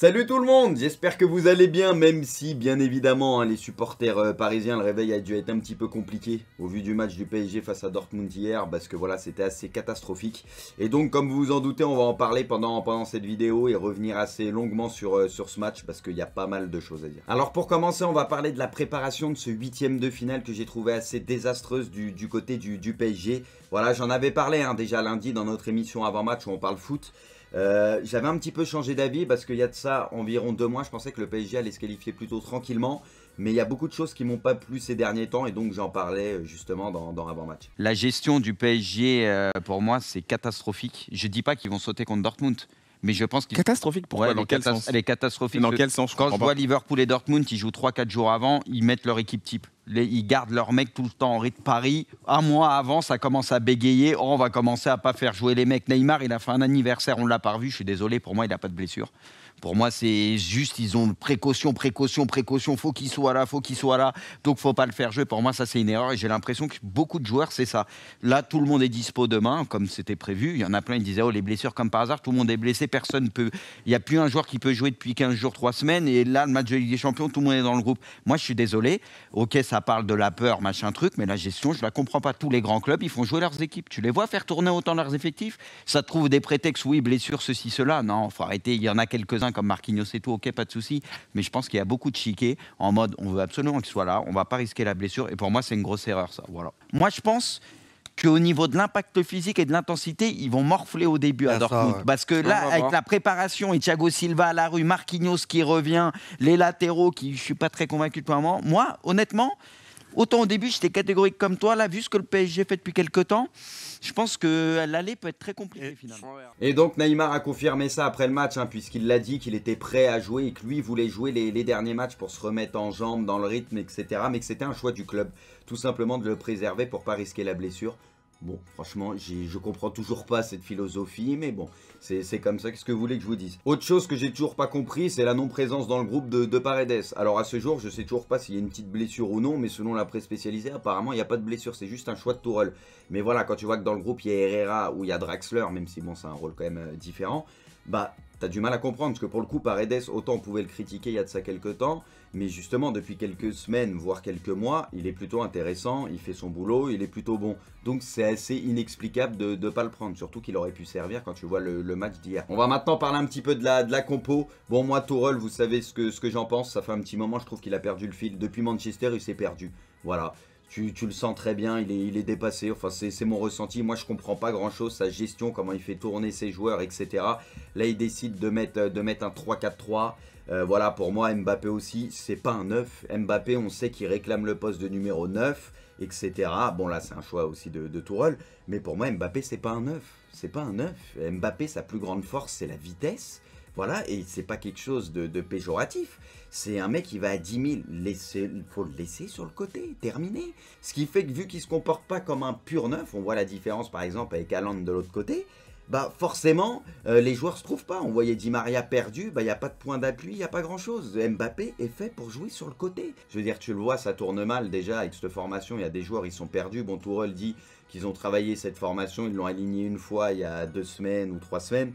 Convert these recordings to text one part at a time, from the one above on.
Salut tout le monde, j'espère que vous allez bien, même si bien évidemment les supporters parisiens, le réveil a dû être un petit peu compliqué au vu du match du PSG face à Dortmund hier, parce que voilà, c'était assez catastrophique. Et donc comme vous vous en doutez, on va en parler pendant cette vidéo et revenir assez longuement sur ce match, parce qu'il y a pas mal de choses à dire. Alors pour commencer, on va parler de la préparation de ce huitième de finale que j'ai trouvé assez désastreuse du côté du PSG. Voilà, j'en avais parlé déjà lundi dans notre émission avant-match où on parle foot. J'avais un petit peu changé d'avis parce qu'il y a de ça environ 2 mois, je pensais que le PSG allait se qualifier plutôt tranquillement. Mais il y a beaucoup de choses qui m'ont pas plu ces derniers temps et donc j'en parlais justement dans avant-match. La gestion du PSG, pour moi, c'est catastrophique. Je dis pas qu'ils vont sauter contre Dortmund, mais je pense qu'ils... Catastrophique, pourquoi? Dans quel sens? Elle est catastrophique. Dans quel sens? Quand je vois Liverpool et Dortmund, ils jouent 3-4 jours avant, ils mettent leur équipe type. Ils gardent leurs mecs tout le temps en rythme Paris. Un mois avant, ça commence à bégayer. Oh, on va commencer à pas faire jouer les mecs. Neymar, il a fait un anniversaire, on l'a pas revu. Je suis désolé, pour moi, il n'a pas de blessure. Pour moi, c'est juste, ils ont précaution. Faut qu'il soit là. Donc, faut pas le faire jouer. Pour moi, ça, c'est une erreur. Et j'ai l'impression que beaucoup de joueurs, c'est ça. Là, tout le monde est dispo demain, comme c'était prévu. Il y en a plein, ils disaient, oh, les blessures comme par hasard. Tout le monde est blessé. Personne peut. Il n'y a plus un joueur qui peut jouer depuis 15 jours, 3 semaines. Et là, le match de Ligue des Champions, tout le monde est dans le groupe. Moi, je suis désolé. Ok, ça parle de la peur, machin truc. Mais la gestion, je la comprends pas. Tous les grands clubs, ils font jouer leurs équipes. Tu les vois faire tourner autant leurs effectifs. Ça te trouve des prétextes, oui, blessures, ceci, cela. Non, faut arrêter. Il y en a quelques-uns comme Marquinhos et tout, ok, pas de souci. Mais je pense qu'il y a beaucoup de chiquets en mode on veut absolument qu'il soit là, on va pas risquer la blessure. Et pour moi, c'est une grosse erreur, ça. Voilà. Moi, je pense qu'au niveau de l'impact physique et de l'intensité, ils vont morfler au début à Dortmund. Ça, ouais. Parce que là, avec la préparation et Thiago Silva à la rue, Marquinhos qui revient, les latéraux qui je suis pas très convaincu de moment. Moi, honnêtement, autant au début, j'étais catégorique comme toi. Là, vu ce que le PSG fait depuis quelques temps, je pense que l'aller peut être très compliqué finalement. Et donc Neymar a confirmé ça après le match, puisqu'il l'a dit qu'il était prêt à jouer et que lui voulait jouer les derniers matchs pour se remettre en jambes, dans le rythme, etc. Mais que c'était un choix du club, tout simplement de le préserver pour pas risquer la blessure. Bon, franchement, je comprends toujours pas cette philosophie, mais bon, c'est comme ça. Qu'est-ce que vous voulez que je vous dise? Autre chose que j'ai toujours pas compris, c'est la non-présence dans le groupe de Paredes. Alors à ce jour, je sais toujours pas s'il y a une petite blessure ou non, mais selon la presse spécialisée, apparemment, il n'y a pas de blessure, c'est juste un choix de Tourelle. Mais voilà, quand tu vois que dans le groupe, il y a Herrera ou il y a Draxler, même si bon, c'est un rôle quand même différent, bah... T'as du mal à comprendre, parce que pour le coup, Paredes, autant on pouvait le critiquer il y a de ça quelques temps, mais justement, depuis quelques semaines, voire quelques mois, il est plutôt intéressant, il fait son boulot, il est plutôt bon. Donc c'est assez inexplicable de ne pas le prendre, surtout qu'il aurait pu servir quand tu vois le match d'hier. On va maintenant parler un petit peu de la compo. Bon, moi, Tourelle, vous savez ce que j'en pense, ça fait un petit moment, je trouve qu'il a perdu le fil. Depuis Manchester, il s'est perdu. Voilà. Tu le sens très bien, il est dépassé, enfin c'est mon ressenti. Moi je comprends pas grand chose, sa gestion, comment il fait tourner ses joueurs, etc. Là il décide de mettre un 3-4-3. Voilà, pour moi Mbappé aussi, c'est pas un 9. Mbappé, on sait qu'il réclame le poste de numéro 9, etc. Bon là c'est un choix aussi de Tourelle, mais pour moi Mbappé c'est pas un 9. C'est pas un 9. Mbappé, sa plus grande force c'est la vitesse. Voilà, et c'est pas quelque chose de péjoratif. C'est un mec qui va à 10 000, il faut le laisser sur le côté, terminé. Ce qui fait que vu qu'il se comporte pas comme un pur neuf, on voit la différence par exemple avec Haaland de l'autre côté, bah forcément, les joueurs se trouvent pas. On voyait Di Maria perdu, bah il n'y a pas de point d'appui, il n'y a pas grand chose. Mbappé est fait pour jouer sur le côté. Je veux dire, tu le vois, ça tourne mal déjà avec cette formation, il y a des joueurs, ils sont perdus. Bon, Tourelle dit qu'ils ont travaillé cette formation, ils l'ont aligné une fois il y a 2 semaines ou 3 semaines.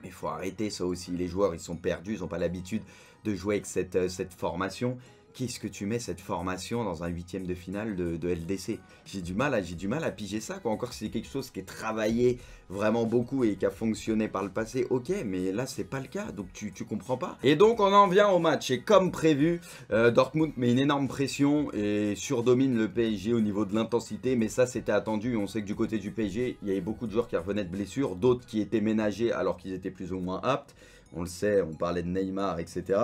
Mais il faut arrêter ça aussi, les joueurs ils sont perdus, ils n'ont pas l'habitude de jouer avec cette formation. Qu'est-ce que tu mets cette formation dans un huitième de finale de LDC? J'ai du mal à piger ça, quoi. Encore si c'est quelque chose qui est travaillé vraiment beaucoup et qui a fonctionné par le passé, ok, mais là c'est pas le cas, donc tu comprends pas. Et donc on en vient au match, et comme prévu, Dortmund met une énorme pression et surdomine le PSG au niveau de l'intensité, mais ça c'était attendu. On sait que du côté du PSG, il y avait beaucoup de joueurs qui revenaient de blessures, d'autres qui étaient ménagés alors qu'ils étaient plus ou moins aptes. On le sait, on parlait de Neymar, etc.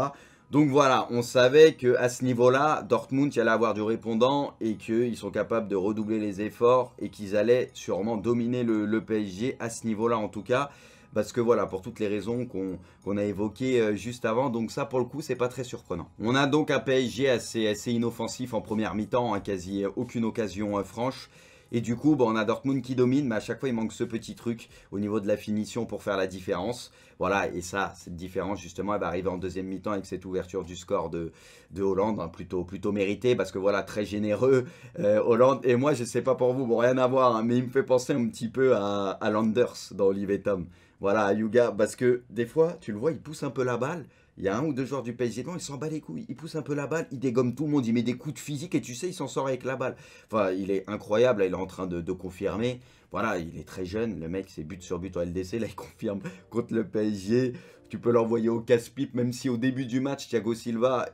Donc voilà, on savait qu'à ce niveau-là, Dortmund y allait avoir du répondant et qu'ils sont capables de redoubler les efforts et qu'ils allaient sûrement dominer le PSG à ce niveau-là en tout cas. Parce que voilà, pour toutes les raisons qu'on a évoquées juste avant, donc ça pour le coup c'est pas très surprenant. On a donc un PSG assez inoffensif en première mi-temps, quasi aucune occasion franche. Et du coup, on a Dortmund qui domine, mais à chaque fois, il manque ce petit truc au niveau de la finition pour faire la différence. Voilà, et ça, cette différence, justement, elle va arriver en deuxième mi-temps avec cette ouverture du score de Hollande, plutôt méritée, parce que voilà, très généreux, Hollande. Et moi, je sais pas pour vous, bon, rien à voir, mais il me fait penser un petit peu à Landers dans Olive et Tom. Voilà, à Yuga, parce que des fois, tu le vois, il pousse un peu la balle. Il y a un ou deux joueurs du PSG devant, il s'en bat les couilles. Il pousse un peu la balle, il dégomme tout le monde, il met des coups de physique et tu sais, il s'en sort avec la balle. Enfin, il est incroyable, là, il est en train de confirmer. Voilà, il est très jeune, le mec, c'est but sur but en LDC, là, il confirme contre le PSG. Tu peux l'envoyer au casse-pipe, même si au début du match, Thiago Silva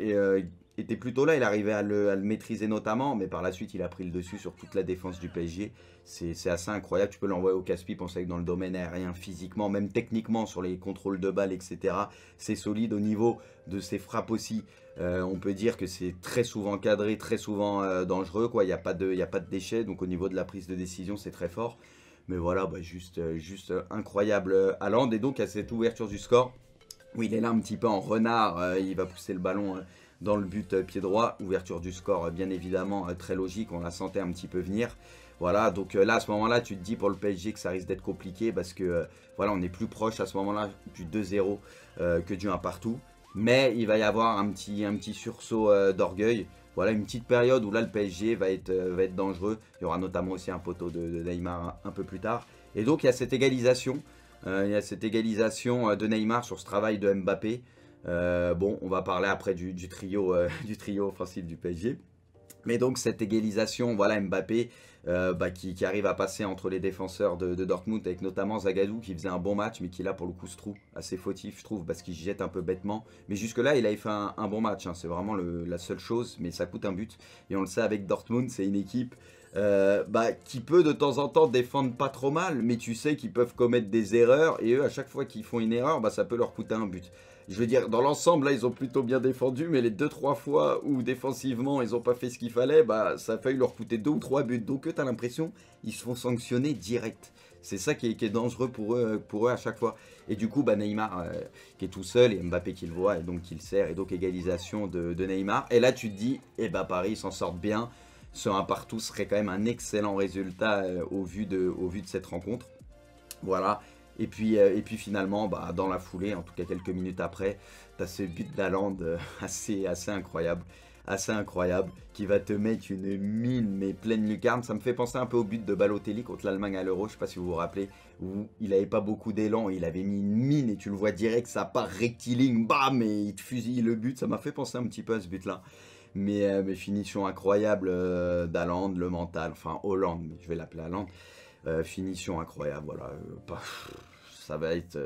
était plutôt là, il arrivait à le maîtriser notamment, mais par la suite, il a pris le dessus sur toute la défense du PSG. C'est assez incroyable, tu peux l'envoyer au casse-pipe, on sait que dans le domaine aérien, physiquement, même techniquement, sur les contrôles de balles, etc., c'est solide au niveau de ses frappes aussi. On peut dire que c'est très souvent cadré, très souvent dangereux, quoi. Il n'y a pas de déchets, donc au niveau de la prise de décision, c'est très fort. Mais voilà, bah, juste incroyable Haaland, et donc à cette ouverture du score, oui, il est là un petit peu en renard, il va pousser le ballon dans le but pied droit. Ouverture du score, bien évidemment, très logique, on la sentait un petit peu venir. Voilà, donc là, à ce moment-là, tu te dis pour le PSG que ça risque d'être compliqué parce que, voilà, on est plus proche à ce moment-là du 2-0 que du 1 partout. Mais il va y avoir un petit sursaut d'orgueil. Voilà, une petite période où là, le PSG va être dangereux. Il y aura notamment aussi un poteau de Neymar un peu plus tard. Et donc, il y a cette égalisation. De Neymar sur ce travail de Mbappé. Bon, on va parler après du trio offensif du PSG. Mais donc cette égalisation, voilà Mbappé qui arrive à passer entre les défenseurs de Dortmund avec notamment Zagadou qui faisait un bon match mais qui là pour le coup se trouve assez fautif je trouve parce qu'il jette un peu bêtement. Mais jusque là il avait fait un bon match, hein. C'est vraiment la seule chose mais ça coûte un but. Et on le sait avec Dortmund c'est une équipe qui peut de temps en temps défendre pas trop mal mais tu sais qu'ils peuvent commettre des erreurs et eux à chaque fois qu'ils font une erreur ça peut leur coûter un but. Je veux dire, dans l'ensemble, là, ils ont plutôt bien défendu, mais les 2-3 fois où défensivement, ils n'ont pas fait ce qu'il fallait, ça a failli leur coûter 2 ou 3 buts. Donc, eux, t'as l'impression, ils se font sanctionner direct. C'est ça qui est dangereux pour eux à chaque fois. Et du coup, Neymar qui est tout seul et Mbappé qui le voit et donc qui le sert. Et donc, égalisation de Neymar. Et là, tu te dis, Paris s'en sortent bien. Ce 1 partout serait quand même un excellent résultat au vu de cette rencontre. Voilà. Et puis finalement, dans la foulée, en tout cas quelques minutes après, tu as ce but d'Haaland assez incroyable. Assez incroyable, qui va te mettre une mine, mais pleine lucarne. Ça me fait penser un peu au but de Balotelli contre l'Allemagne à l'Euro, je ne sais pas si vous vous rappelez, où il n'avait pas beaucoup d'élan, il avait mis une mine et tu le vois direct, ça part rectiligne, bam, et il te fusille le but. Ça m'a fait penser un petit peu à ce but-là. Mais finition incroyable d'Haaland, le mental, enfin Hollande, mais je vais l'appeler Haaland. Finition incroyable, voilà. Ça va être...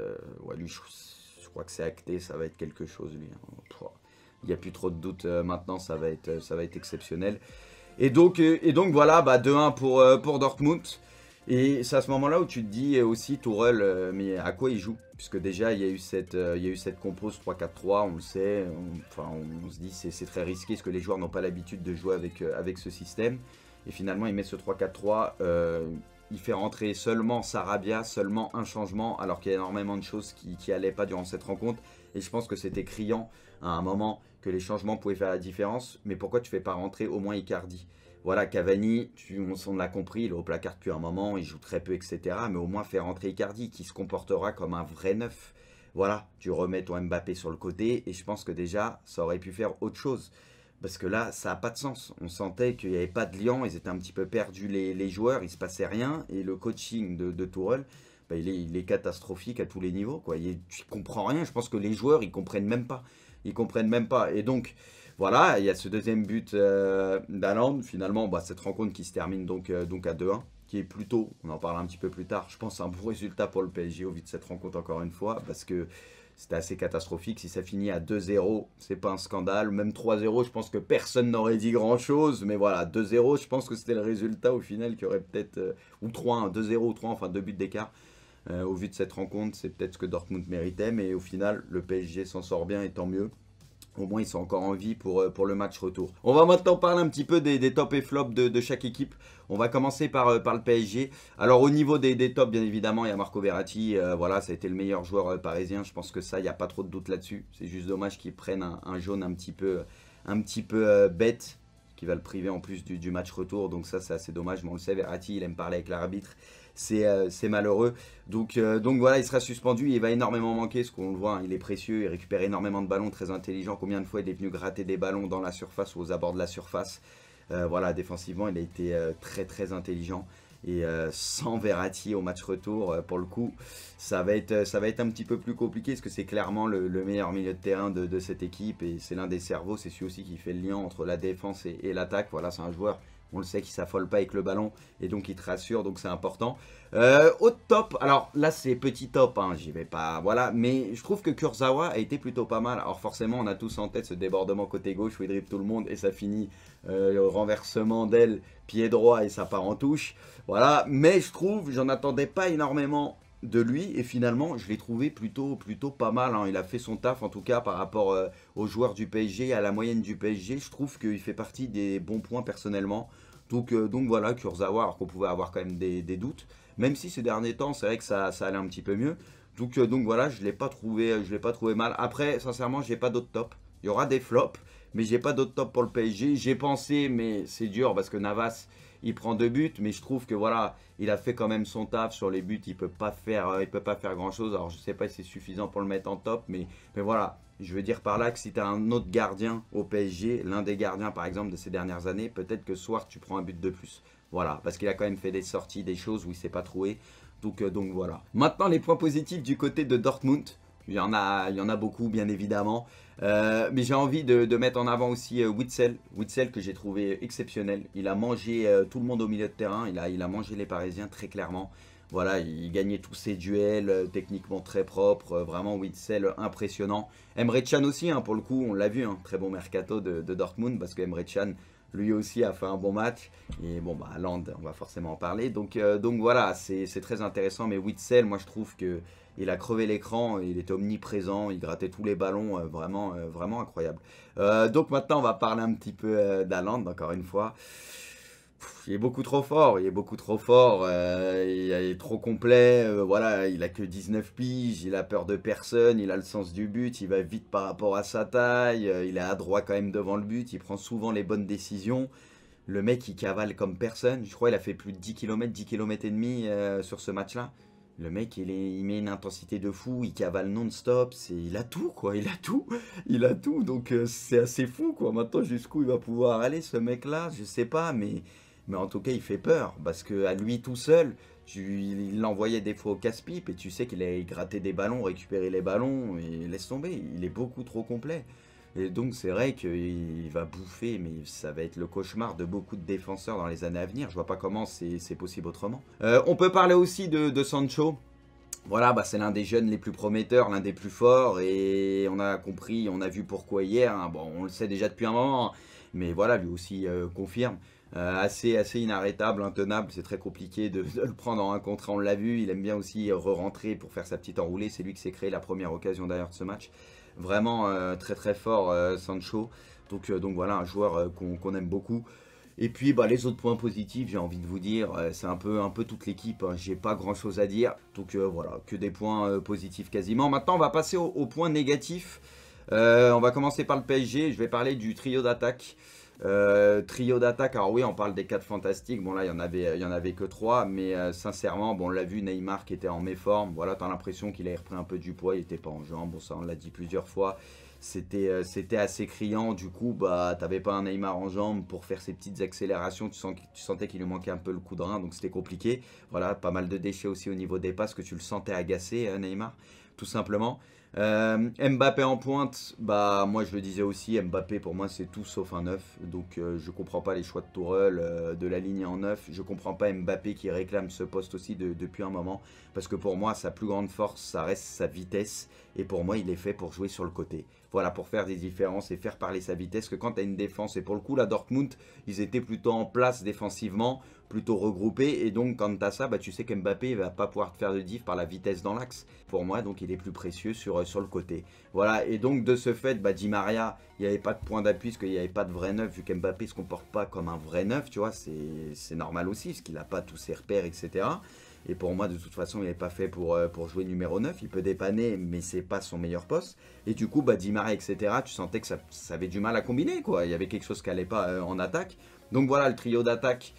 ouais, lui, je crois que c'est acté, ça va être quelque chose, lui. Il n'y a plus trop de doute maintenant, ça va être exceptionnel. Et donc voilà, 2-1 pour Dortmund. Et c'est à ce moment-là où tu te dis aussi, Tourelle, mais à quoi il joue? Puisque déjà, il y a eu cette compose 3-4-3, on le sait. On se dit c'est très risqué, parce que les joueurs n'ont pas l'habitude de jouer avec ce système. Et finalement, il met ce 3-4-3. Il fait rentrer seulement Sarabia, seulement un changement, alors qu'il y a énormément de choses qui allaient pas durant cette rencontre. Et je pense que c'était criant à un moment que les changements pouvaient faire la différence. Mais pourquoi tu fais pas rentrer au moins Icardi? Voilà, Cavani, on l'a compris, il est au placard depuis un moment, il joue très peu, etc. Mais au moins faire rentrer Icardi, qui se comportera comme un vrai neuf. Voilà, tu remets ton Mbappé sur le côté, et je pense que déjà, ça aurait pu faire autre chose. Parce que là, ça n'a pas de sens. On sentait qu'il n'y avait pas de lien, ils étaient un petit peu perdus les joueurs, il ne se passait rien. Et le coaching de Tourelle, il est catastrophique à tous les niveaux, quoi. Tu ne comprends rien, je pense que les joueurs, ils comprennent même pas. Ils comprennent même pas. Et donc, voilà, il y a ce deuxième but d'Haaland. Finalement, cette rencontre qui se termine donc à 2-1, qui est plutôt, on en parle un petit peu plus tard, je pense un bon résultat pour le PSG au vu de cette rencontre encore une fois, parce que c'était assez catastrophique. Si ça finit à 2-0, c'est pas un scandale. Même 3-0, je pense que personne n'aurait dit grand-chose. Mais voilà, 2-0, je pense que c'était le résultat au final qui aurait peut-être... ou 3-1, 2-0 ou 3, enfin 2 buts d'écart. Au vu de cette rencontre, c'est peut-être ce que Dortmund méritait. Mais au final, le PSG s'en sort bien et tant mieux. Au moins, ils sont encore en vie pour le match retour. On va maintenant parler un petit peu des tops et flops de chaque équipe. On va commencer par le PSG. Alors, au niveau des tops, bien évidemment, il y a Marco Verratti. Voilà, ça a été le meilleur joueur parisien. Je pense que ça, il n'y a pas trop de doute là-dessus. C'est juste dommage qu'ils prennent un jaune un petit peu bête, qui va le priver en plus du match retour. Donc ça, c'est assez dommage. Mais on le sait, Verratti, il aime parler avec l'arbitre. C'est malheureux. Donc voilà, il sera suspendu. Il va énormément manquer, ce qu'on le voit. Hein, il est précieux, il récupère énormément de ballons, très intelligent. Combien de fois il est venu gratter des ballons dans la surface ou aux abords de la surface. Voilà, défensivement, il a été très intelligent. Et sans Verratti au match retour, pour le coup, ça va être un petit peu plus compliqué parce que c'est clairement le meilleur milieu de terrain de cette équipe et c'est l'un des cerveaux, c'est celui aussi qui fait le lien entre la défense et l'attaque. Voilà, c'est un joueur, on le sait, qui s'affole pas avec le ballon et donc il te rassure, donc c'est important. Au top, alors là c'est petit top, hein, j'y vais pas, voilà, mais je trouve que Kurzawa a été plutôt pas mal. Alors forcément, on a tous en tête ce débordement côté gauche où il dribble tout le monde et ça finit renversement d'aile, pied droit et ça part en touche. Voilà, mais je trouve, j'en attendais pas énormément de lui et finalement je l'ai trouvé plutôt pas mal, hein. Il a fait son taf en tout cas par rapport aux joueurs du PSG, à la moyenne du PSG. Je trouve qu'il fait partie des bons points personnellement. Donc voilà, Kurzawa, alors qu'on pouvait avoir quand même des doutes, même si ces derniers temps c'est vrai que ça allait un petit peu mieux. Donc voilà, je l'ai pas trouvé mal. Après, sincèrement, j'ai pas d'autres top. Il y aura des flops, mais j'ai pas d'autres top pour le PSG. J'ai pensé, mais c'est dur parce que Navas, il prend 2 buts, mais je trouve que voilà, il a fait quand même son taf sur les buts. Il peut pas faire grand chose. Alors je sais pas si c'est suffisant pour le mettre en top, mais voilà. Je veux dire par là que si tu as un autre gardien au PSG, l'un des gardiens par exemple de ces dernières années, peut-être que ce soir tu prends un but de plus. Voilà, parce qu'il a quand même fait des sorties, des choses où il s'est pas trouvé. Donc voilà. Maintenant les points positifs du côté de Dortmund. Il y en a beaucoup, bien évidemment. Mais j'ai envie de mettre en avant aussi Witsel. Witsel que j'ai trouvé exceptionnel. Il a mangé tout le monde au milieu de terrain. Il a mangé les Parisiens très clairement. Voilà, il gagnait tous ses duels, techniquement très propre. Vraiment, Witsel impressionnant. Emre Can aussi, hein, pour le coup, on l'a vu. Hein, très bon mercato de Dortmund parce que Emre Can, lui aussi, a fait un bon match. Et bon, bah, Haaland, on va forcément en parler. Donc voilà, c'est très intéressant. Mais Witsel, moi, je trouve que il a crevé l'écran, il était omniprésent, il grattait tous les ballons, vraiment incroyable. Donc maintenant on va parler un petit peu d'Haaland, encore une fois. Il est beaucoup trop fort, il est trop complet, voilà, il a que 19 piges, il a peur de personne, il a le sens du but, il va vite par rapport à sa taille, il est adroit quand même devant le but, il prend souvent les bonnes décisions. Le mec il cavale comme personne, je crois qu'il a fait plus de 10 km, 10 km et demi sur ce match-là. Le mec, il met une intensité de fou, il cavale non-stop, il a tout, quoi, il a tout, donc c'est assez fou, quoi. Maintenant, jusqu'où il va pouvoir aller, ce mec-là, je sais pas, mais en tout cas, il fait peur, parce que à lui tout seul, il l'envoyait des fois au casse-pipe, et tu sais qu'il allait gratter des ballons, récupérer les ballons, et laisse tomber, il est beaucoup trop complet. Et donc c'est vrai qu'il va bouffer, mais ça va être le cauchemar de beaucoup de défenseurs dans les années à venir. Je vois pas comment c'est possible autrement. On peut parler aussi de Sancho. Voilà, bah c'est l'un des jeunes les plus prometteurs, l'un des plus forts. Et on a compris, on a vu pourquoi hier. Hein. Bon, on le sait déjà depuis un moment. Hein. Mais voilà, lui aussi confirme. Assez inarrêtable, intenable. C'est très compliqué de le prendre en un contre un, on l'a vu. Il aime bien aussi re-rentrer pour faire sa petite enroulée. C'est lui qui s'est créé la première occasion d'ailleurs de ce match. Vraiment très fort Sancho. Donc voilà, un joueur qu'on aime beaucoup. Et puis bah, les autres points positifs, j'ai envie de vous dire, c'est un peu toute l'équipe. Hein, j'ai pas grand chose à dire. Donc voilà, que des points positifs quasiment. Maintenant, on va passer aux points négatifs. On va commencer par le PSG. Je vais parler du trio d'attaque. Trio d'attaque, alors oui, on parle des 4 fantastiques. Bon, là, il y en avait que 3. Mais sincèrement, bon, on l'a vu, Neymar qui était en méforme. Voilà, t'as l'impression qu'il avait repris un peu du poids. Il était pas en jambes. Bon, ça, on l'a dit plusieurs fois. C'était assez criant. Du coup, bah, t'avais pas un Neymar en jambes pour faire ses petites accélérations. Tu sentais qu'il lui manquait un peu le coup de rein. Donc, c'était compliqué. Voilà, pas mal de déchets aussi au niveau des passes que tu le sentais agacé, Neymar, tout simplement. Mbappé en pointe, bah moi je le disais aussi, Mbappé pour moi c'est tout sauf un neuf, donc je comprends pas les choix de Tourelle de la ligne en neuf, je comprends pas Mbappé qui réclame ce poste aussi depuis un moment, parce que pour moi sa plus grande force ça reste sa vitesse, et pour moi il est fait pour jouer sur le côté, voilà, pour faire des différences et faire parler sa vitesse, que quand tu as une défense, et pour le coup la Dortmund ils étaient plutôt en place défensivement, plutôt regroupés, et donc quand tu as ça, bah, tu sais qu'Mbappé va pas pouvoir te faire de diff par la vitesse dans l'axe, pour moi donc il est plus précieux sur le côté. Voilà, et donc de ce fait, bah, Di Maria, il n'y avait pas de point d'appui parce qu'il n'y avait pas de vrai neuf, vu qu'Mbappé ne se comporte pas comme un vrai neuf, tu vois, c'est normal aussi, parce qu'il n'a pas tous ses repères, etc. Et pour moi, de toute façon, il n'est pas fait pour jouer numéro 9, il peut dépanner, mais c'est pas son meilleur poste. Et du coup, bah, Di Maria, etc., tu sentais que ça avait du mal à combiner, quoi. Il y avait quelque chose qui n'allait pas en attaque. Donc voilà, le trio d'attaque.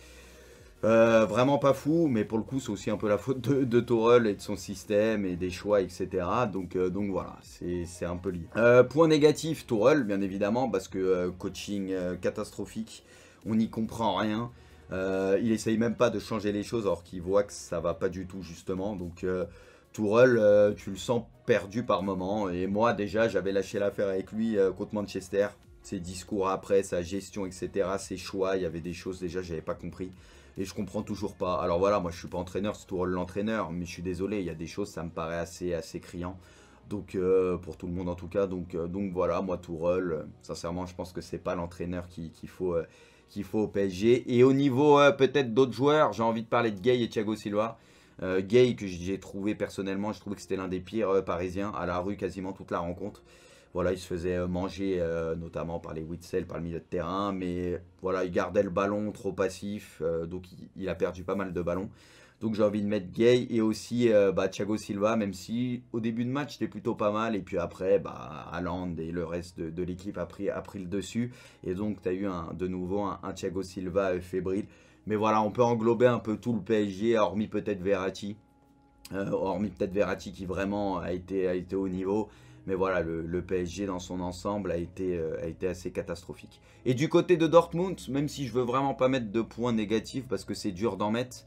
Vraiment pas fou, mais pour le coup c'est aussi un peu la faute de Tourelle et de son système et des choix, etc. Donc voilà, c'est un peu lié. Point négatif, Tourelle bien évidemment, parce que coaching catastrophique, on n'y comprend rien. Il essaye même pas de changer les choses alors qu'il voit que ça va pas du tout justement. Donc Tourelle, tu le sens perdu par moment. Et moi déjà j'avais lâché l'affaire avec lui contre Manchester. Ses discours après, sa gestion, etc. Ses choix, il y avait des choses déjà j'avais pas compris. Et je comprends toujours pas. Alors voilà, moi je suis pas entraîneur, c'est Tourelle l'entraîneur. Mais je suis désolé, il y a des choses, ça me paraît assez criant. Donc pour tout le monde en tout cas. Donc voilà, moi Tourelle, sincèrement je pense que c'est pas l'entraîneur qu'il faut au PSG. Et au niveau peut-être d'autres joueurs, j'ai envie de parler de Gueye et Thiago Silva. Gueye que j'ai trouvé personnellement, je trouvais que c'était l'un des pires parisiens à la rue quasiment toute la rencontre. Voilà, il se faisait manger notamment par les Witsel, par le milieu de terrain. Mais voilà, il gardait le ballon trop passif. Donc il a perdu pas mal de ballons. Donc j'ai envie de mettre Gueye et aussi Thiago Silva, même si au début de match c'était plutôt pas mal. Et puis après, Haaland et le reste de l'équipe a pris le dessus. Et donc tu as eu de nouveau un Thiago Silva fébrile. Mais voilà, on peut englober un peu tout le PSG, hormis peut-être Verratti. Qui vraiment a été au niveau. Mais voilà, le PSG dans son ensemble a été assez catastrophique. Et du côté de Dortmund, même si je veux vraiment pas mettre de points négatifs parce que c'est dur d'en mettre,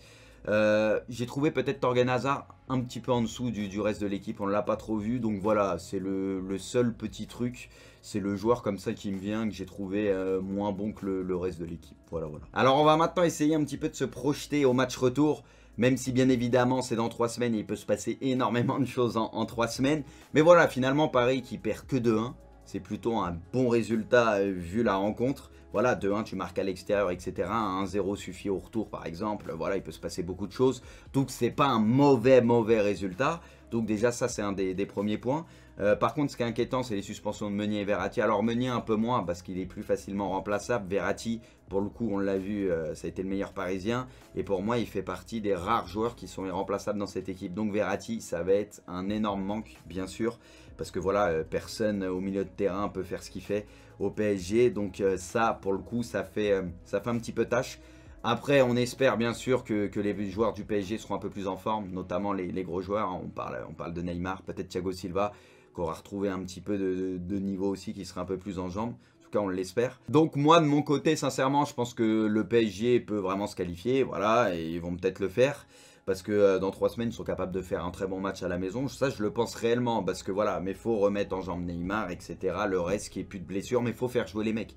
j'ai trouvé peut-être Torgan Hazard un petit peu en dessous du reste de l'équipe. On ne l'a pas trop vu. Donc voilà, c'est le seul petit truc. C'est le joueur comme ça qui me vient, que j'ai trouvé moins bon que le reste de l'équipe. Voilà. Alors on va maintenant essayer un petit peu de se projeter au match retour. Même si bien évidemment c'est dans 3 semaines et il peut se passer énormément de choses en 3 semaines. Mais voilà, finalement Paris qui perd que 2-1. C'est plutôt un bon résultat vu la rencontre. Voilà, 2-1 tu marques à l'extérieur, etc. 1-0 suffit au retour par exemple. Voilà, il peut se passer beaucoup de choses. Donc c'est pas un mauvais résultat. Donc déjà ça c'est un des premiers points. Par contre ce qui est inquiétant c'est les suspensions de Meunier et Verratti. Alors Meunier un peu moins parce qu'il est plus facilement remplaçable. Verratti pour le coup on l'a vu, ça a été le meilleur parisien. Et pour moi il fait partie des rares joueurs qui sont irremplaçables dans cette équipe. Donc Verratti ça va être un énorme manque bien sûr. Parce que voilà, personne au milieu de terrain peut faire ce qu'il fait au PSG. Donc ça pour le coup ça fait un petit peu tâche. Après, on espère bien sûr que les joueurs du PSG seront un peu plus en forme, notamment les gros joueurs. On parle de Neymar, peut-être Thiago Silva, qui aura retrouvé un petit peu de niveau aussi, qui sera un peu plus en jambes. En tout cas, on l'espère. Donc moi, de mon côté, sincèrement, je pense que le PSG peut vraiment se qualifier. Voilà, et ils vont peut-être le faire. Parce que dans 3 semaines, ils sont capables de faire un très bon match à la maison. Ça, je le pense réellement. Parce que voilà, mais il faut remettre en jambes Neymar, etc. Le reste, qui est plus de blessures. Mais il faut faire jouer les mecs.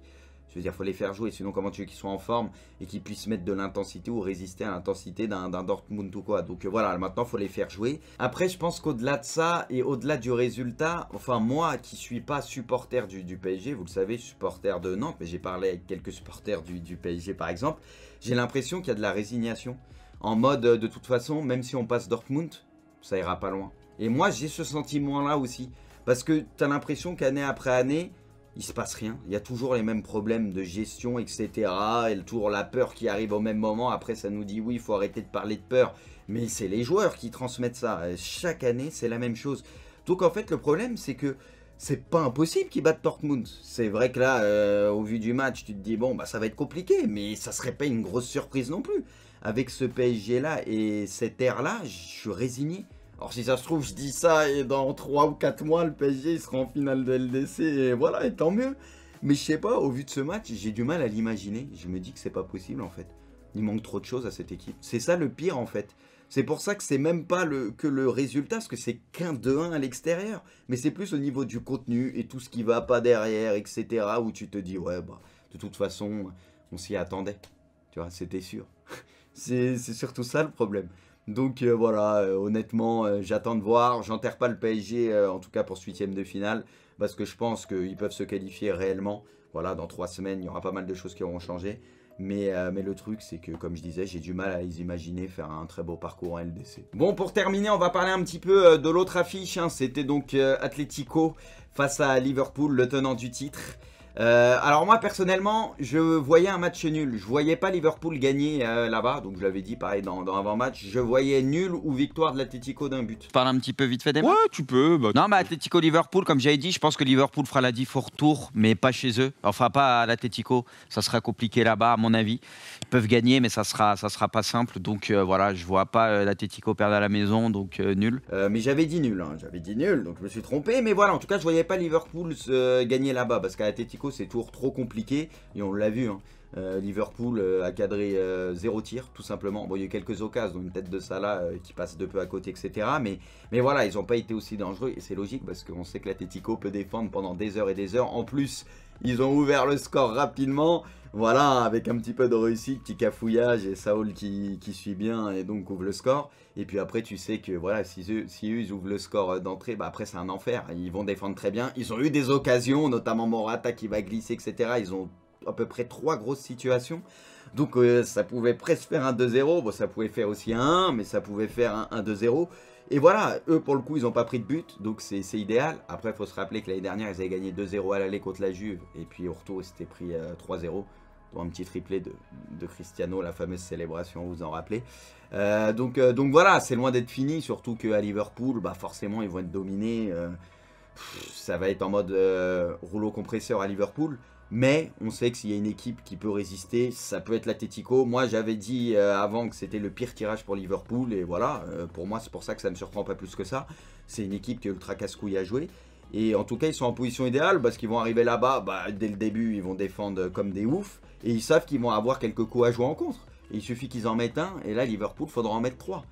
Je veux dire, il faut les faire jouer, sinon comment tu veux qu'ils soient en forme et qu'ils puissent mettre de l'intensité ou résister à l'intensité d'un Dortmund ou quoi. Donc voilà, maintenant il faut les faire jouer. Après, je pense qu'au-delà de ça et au-delà du résultat, enfin moi qui suis pas supporter du PSG, vous le savez, supporter de Nantes, mais j'ai parlé avec quelques supporters du PSG par exemple, j'ai l'impression qu'il y a de la résignation. En mode, de toute façon, même si on passe Dortmund, ça ira pas loin. Et moi j'ai ce sentiment-là aussi, parce que tu as l'impression qu'année après année, il se passe rien, il y a toujours les mêmes problèmes de gestion, etc. Et toujours la peur qui arrive au même moment. Après, ça nous dit oui, il faut arrêter de parler de peur. Mais c'est les joueurs qui transmettent ça. Chaque année, c'est la même chose. Donc en fait, le problème, c'est que c'est pas impossible qu'ils battent Dortmund. C'est vrai que là, au vu du match, tu te dis bon, ça va être compliqué, mais ça serait pas une grosse surprise non plus. Avec ce PSG-là et cette ère-là, je suis résigné. Alors si ça se trouve, je dis ça et dans 3 ou 4 mois, le PSG il sera en finale de LDC et voilà, et tant mieux. Mais je sais pas, au vu de ce match, j'ai du mal à l'imaginer. Je me dis que c'est pas possible en fait. Il manque trop de choses à cette équipe. C'est ça le pire en fait. C'est pour ça que c'est même pas que le résultat, parce que c'est qu'un 2-1 à l'extérieur. Mais c'est plus au niveau du contenu et tout ce qui va pas derrière, etc. Où tu te dis, ouais, de toute façon, on s'y attendait. Tu vois, c'était sûr. C'est surtout ça le problème. Donc voilà, honnêtement, j'attends de voir. J'enterre pas le PSG, en tout cas pour ce 8e de finale, parce que je pense qu'ils peuvent se qualifier réellement. Voilà, dans 3 semaines, il y aura pas mal de choses qui auront changé. Mais le truc, c'est que, comme je disais, j'ai du mal à les imaginer faire un très beau parcours en LDC. Bon, pour terminer, on va parler un petit peu de l'autre affiche. Hein. C'était donc Atlético face à Liverpool, le tenant du titre. Alors moi personnellement je voyais un match nul, je voyais pas Liverpool gagner là-bas, donc je l'avais dit pareil dans avant-match, je voyais nul ou victoire de l'Atlético d'un but. Tu parles un petit peu vite fait des matchs ? Ouais, tu peux. Non, mais Atlético-Liverpool, comme j'avais dit, je pense que Liverpool fera la diff au retour, mais pas chez eux. Enfin, pas à l'Atlético. Ça sera compliqué là-bas, à mon avis. Ils peuvent gagner, mais ça sera pas simple. Donc voilà, je vois pas l'Atlético perdre à la maison, donc nul. Mais j'avais dit nul, hein. J'avais dit nul, donc je me suis trompé. Mais voilà, en tout cas, je voyais pas Liverpool gagner là-bas, parce qu'à l'Atlético, l'Atlético, c'est toujours trop compliqué. Et on l'a vu, hein. Liverpool a cadré 0 tir, tout simplement. Bon, il y a eu quelques occasions, une tête de Salah qui passe de peu à côté, etc. Mais voilà, ils n'ont pas été aussi dangereux. Et c'est logique parce qu'on sait que l'Atlético peut défendre pendant des heures et des heures. En plus, ils ont ouvert le score rapidement. Voilà, avec un petit peu de réussite, petit cafouillage et Saúl qui suit bien et donc ouvre le score. Et puis après, tu sais que voilà, si eux ils ouvrent le score d'entrée, bah après c'est un enfer. Ils vont défendre très bien. Ils ont eu des occasions, notamment Morata qui va glisser, etc. Ils ont à peu près 3 grosses situations. Donc ça pouvait presque faire un 2-0. Bon, ça pouvait faire aussi un 1, mais ça pouvait faire un 2-0. Et voilà, eux pour le coup, ils n'ont pas pris de but, donc c'est idéal. Après, il faut se rappeler que l'année dernière, ils avaient gagné 2-0 à l'aller contre la Juve. Et puis au retour, ils s'étaient pris 3-0. Dont un petit triplé de Cristiano, la fameuse célébration, vous en rappelez. Donc voilà, c'est loin d'être fini, surtout qu'à Liverpool, bah forcément, ils vont être dominés. Ça va être en mode rouleau compresseur à Liverpool. Mais on sait que s'il y a une équipe qui peut résister, ça peut être l'Atlético. Moi, j'avais dit avant que c'était le pire tirage pour Liverpool. Et voilà, pour moi, c'est pour ça que ça ne me surprend pas plus que ça. C'est une équipe qui est ultra casse-couille à jouer. Et en tout cas, ils sont en position idéale parce qu'ils vont arriver là-bas. Bah, dès le début, ils vont défendre comme des oufs. Et ils savent qu'ils vont avoir quelques coups à jouer en contre. Et il suffit qu'ils en mettent un. Et là, Liverpool, il faudra en mettre 3.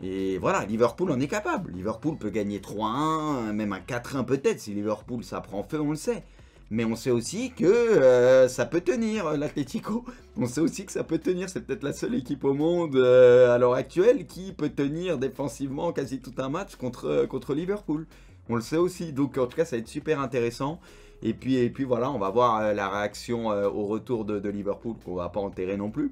Et voilà, Liverpool en est capable. Liverpool peut gagner 3-1, même un 4-1 peut-être. Si Liverpool, ça prend feu, on le sait. Mais on sait aussi que ça peut tenir, l'Atlético. On sait aussi que ça peut tenir. C'est peut-être la seule équipe au monde à l'heure actuelle qui peut tenir défensivement quasi tout un match contre Liverpool. On le sait aussi. Donc en tout cas, ça va être super intéressant. Et puis voilà, on va voir la réaction au retour de Liverpool, qu'on va pas enterrer non plus.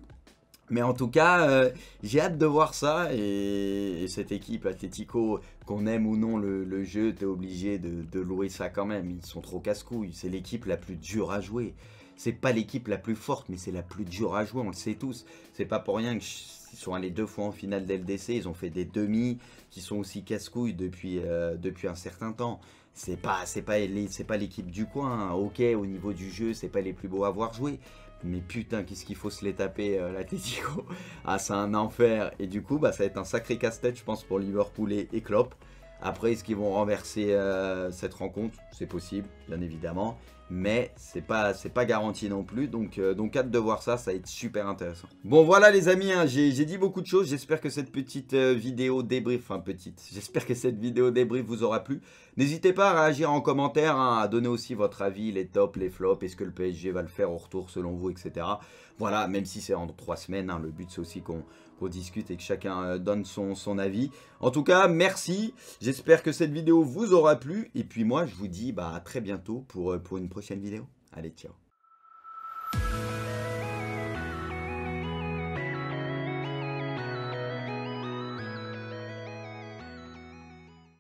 Mais en tout cas, j'ai hâte de voir ça. Et cette équipe Atlético, qu'on aime ou non le jeu, t'es obligé de louer ça quand même. Ils sont trop casse-couilles. C'est l'équipe la plus dure à jouer. C'est pas l'équipe la plus forte, mais c'est la plus dure à jouer, on le sait tous. C'est pas pour rien qu'ils sont allés 2 fois en finale d'LDC. Ils ont fait des demi qui sont aussi casse-couilles depuis un certain temps. C'est pas l'équipe du coin. Ok, au niveau du jeu, c'est pas les plus beaux à voir jouer. Mais putain, qu'est-ce qu'il faut se les taper, l'Atlético. Ah, c'est un enfer. Et du coup, bah, ça va être un sacré casse-tête, je pense, pour Liverpool et Klopp. Après, est-ce qu'ils vont renverser cette rencontre? C'est possible, bien évidemment. Mais c'est pas garanti non plus. Donc hâte de voir ça, ça va être super intéressant. Bon, voilà les amis, hein, j'ai dit beaucoup de choses. J'espère que cette petite vidéo débrief, j'espère que cette vidéo débrief vous aura plu. N'hésitez pas à réagir en commentaire, hein, à donner aussi votre avis, les tops, les flops. Est-ce que le PSG va le faire au retour selon vous, etc. Voilà, même si c'est en 3 semaines, hein, le but c'est aussi qu'on discute et que chacun donne son avis. En tout cas, merci. J'espère que cette vidéo vous aura plu. Et puis moi, je vous dis à très bientôt pour une prochaine vidéo. Allez, ciao.